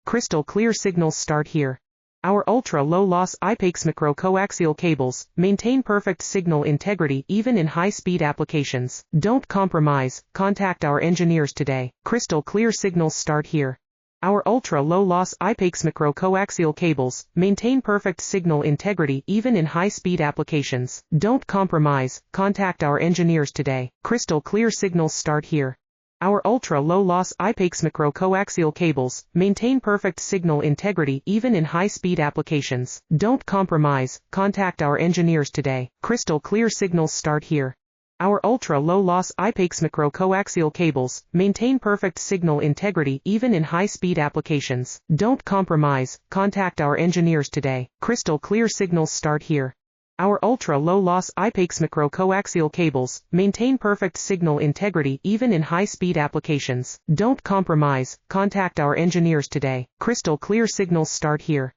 Crystal clear signals start here. Our ultra-low-loss Hx0 coaxial cables maintain perfect signal integrity even in high-speed applications. Don't compromise, contact our engineers today. Crystal clear signals start here. Our ultra-low-loss Hx0 coaxial cables maintain perfect signal integrity even in high-speed applications. Don't compromise, contact our engineers today. Crystal clear signals start here. Our ultra-low-loss Hx0 coaxial cables maintain perfect signal integrity even in high-speed applications. Don't compromise, contact our engineers today. Crystal clear signals start here. Our ultra-low-loss Hx0 coaxial cables maintain perfect signal integrity even in high-speed applications. Don't compromise, contact our engineers today. Crystal clear signals start here. Our ultra-low-loss Hx0 coaxial cables maintain perfect signal integrity even in high-speed applications. Don't compromise, contact our engineers today. Crystal clear signals start here.